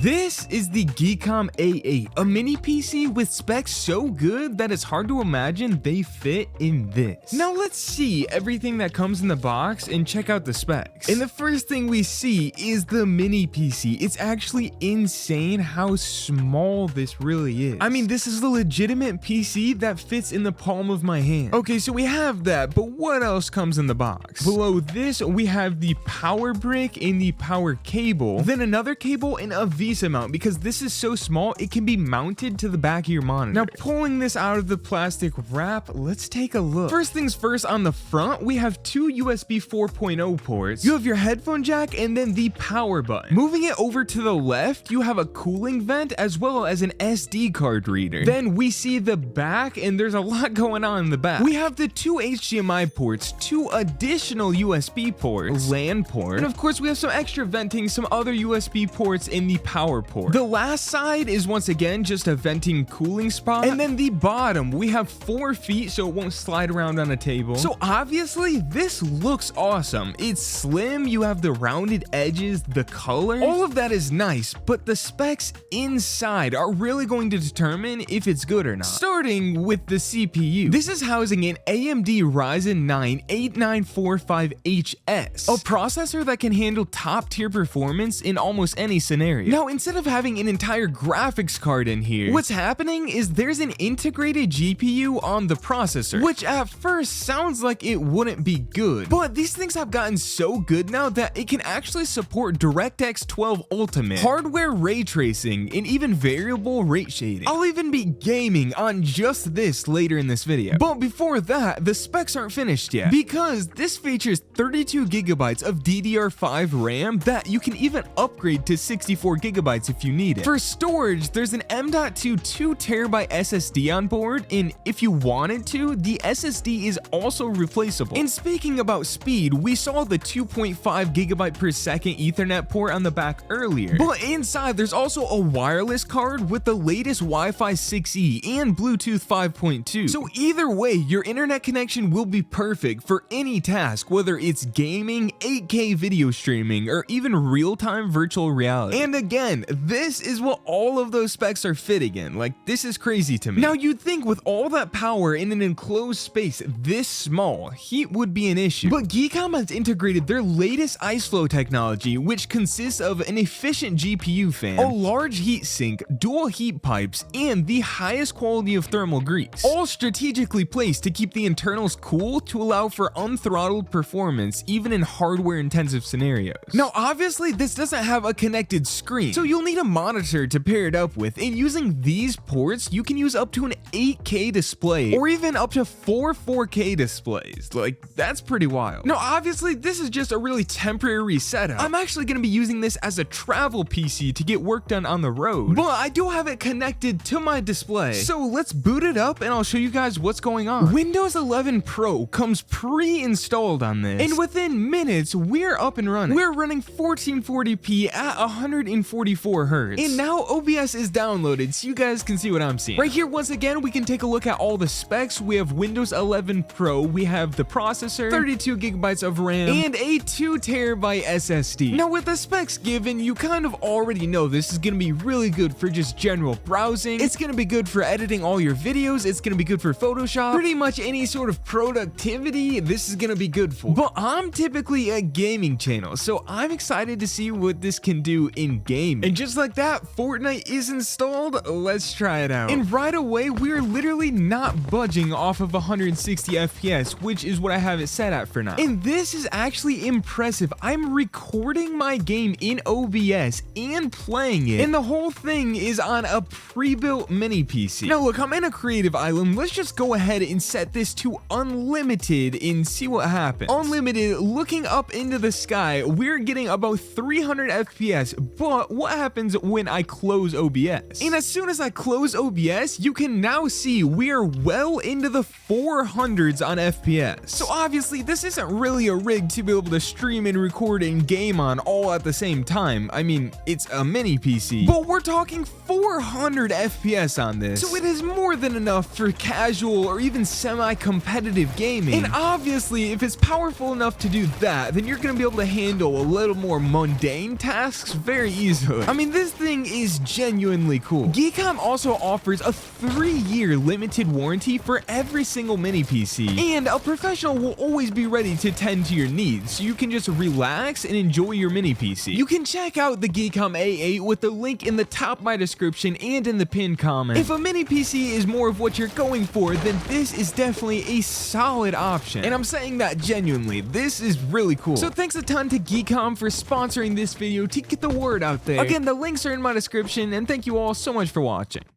This is the Geekom A8, a mini PC with specs so good that it's hard to imagine they fit in this. Now let's see everything that comes in the box and check out the specs. And the first thing we see is the mini PC. It's actually insane how small this really is. I mean, this is a legitimate PC that fits in the palm of my hand. Okay, so we have that, but what else comes in the box? Below this, we have the power brick and the power cable, then another cable and a VESA mount, because this is so small it can be mounted to the back of your monitor. Now pulling this out of the plastic wrap, let's take a look. First things first, on the front we have two USB 4.0 ports, you have your headphone jack, and then the power button. Moving it over to the left, you have a cooling vent as well as an SD card reader. Then we see the back, and there's a lot going on in the back. We have the two HDMI ports, two additional USB ports, LAN port, and of course we have some extra venting, some other USB ports in the power port. The last side is once again just a venting cooling spot, and then the bottom we have 4 feet so it won't slide around on a table. So obviously this looks awesome. It's slim, you have the rounded edges, the color, all of that is nice, but the specs inside are really going to determine if it's good or not. Starting with the CPU. This is housing an AMD Ryzen 9 8945HS, a processor that can handle top tier performance in almost any scenario. Now, instead of having an entire graphics card in here, what's happening is there's an integrated GPU on the processor, which at first sounds like it wouldn't be good, but these things have gotten so good now that it can actually support DirectX 12 Ultimate, hardware ray tracing, and even variable rate shading. I'll even be gaming on just this later in this video. But before that, the specs aren't finished yet, because this features 32 gigabytes of DDR5 RAM that you can even upgrade to 64 gigabytes if you need it. For storage, there's an M.2 2TB SSD on board, and if you wanted to, the SSD is also replaceable. And speaking about speed, we saw the 2.5 gigabyte per second Ethernet port on the back earlier, but inside there's also a wireless card with the latest Wi-Fi 6E and Bluetooth 5.2. So either way, your internet connection will be perfect for any task, whether it's gaming, 8K video streaming, or even real-time virtual reality. And again, this is what all of those specs are fitting in. Like, this is crazy to me. Now, you'd think with all that power in an enclosed space this small, heat would be an issue. But Geekom has integrated their latest IceFlow technology, which consists of an efficient GPU fan, a large heat sink, dual heat pipes, and the highest quality of thermal grease, all strategically placed to keep the internals cool to allow for unthrottled performance even in hardware-intensive scenarios. Now, obviously, this doesn't have a connected screen, so you'll need a monitor to pair it up with, and using these ports, you can use up to an 8K display, or even up to 4 4K displays. Like, that's pretty wild. Now, obviously, this is just a really temporary setup. I'm actually going to be using this as a travel PC to get work done on the road, but I do have it connected to my display. So let's boot it up and I'll show you guys what's going on. Windows 11 Pro comes pre-installed on this, and within minutes, we're up and running. We're running 1440p at 144 Hz, and now OBS is downloaded so you guys can see what I'm seeing. Right here, once again, we can take a look at all the specs. We have Windows 11 Pro, we have the processor, 32 gigabytes of RAM, and a 2TB SSD. Now, with the specs given, you kind of already know this is going to be really good for just general browsing. It's going to be good for editing all your videos. It's going to be good for Photoshop. Pretty much any sort of productivity, this is going to be good for. But I'm typically a gaming channel, so I'm excited to see what this can do in game. And just like that, Fortnite is installed. Let's try it out. And right away, we're literally not budging off of 160 FPS, which is what I have it set at for now. And this is actually impressive. I'm recording my game in OBS and playing it, and the whole thing is on a pre-built mini PC. Now look, I'm in a creative island. Let's just go ahead and set this to unlimited and see what happens. Unlimited, looking up into the sky, we're getting about 300 FPS, but what happens when I close OBS? And as soon as I close OBS, you can now see we are well into the 400s on FPS. So obviously this isn't really a rig to be able to stream and record and game on all at the same time. I mean, it's a mini PC, but we're talking 400 FPS on this, so it is more than enough for casual or even semi-competitive gaming. And obviously, if it's powerful enough to do that, then you're going to be able to handle a little more mundane tasks very easily. hood. I mean, this thing is genuinely cool. Geekom also offers a 3-year limited warranty for every single mini PC, and a professional will always be ready to tend to your needs, so you can just relax and enjoy your mini PC. You can check out the Geekom A8 with the link in the top of my description and in the pinned comment. If a mini PC is more of what you're going for, then this is definitely a solid option. And I'm saying that genuinely, this is really cool. So thanks a ton to Geekom for sponsoring this video to get the word out there. Again, the links are in my description, and thank you all so much for watching.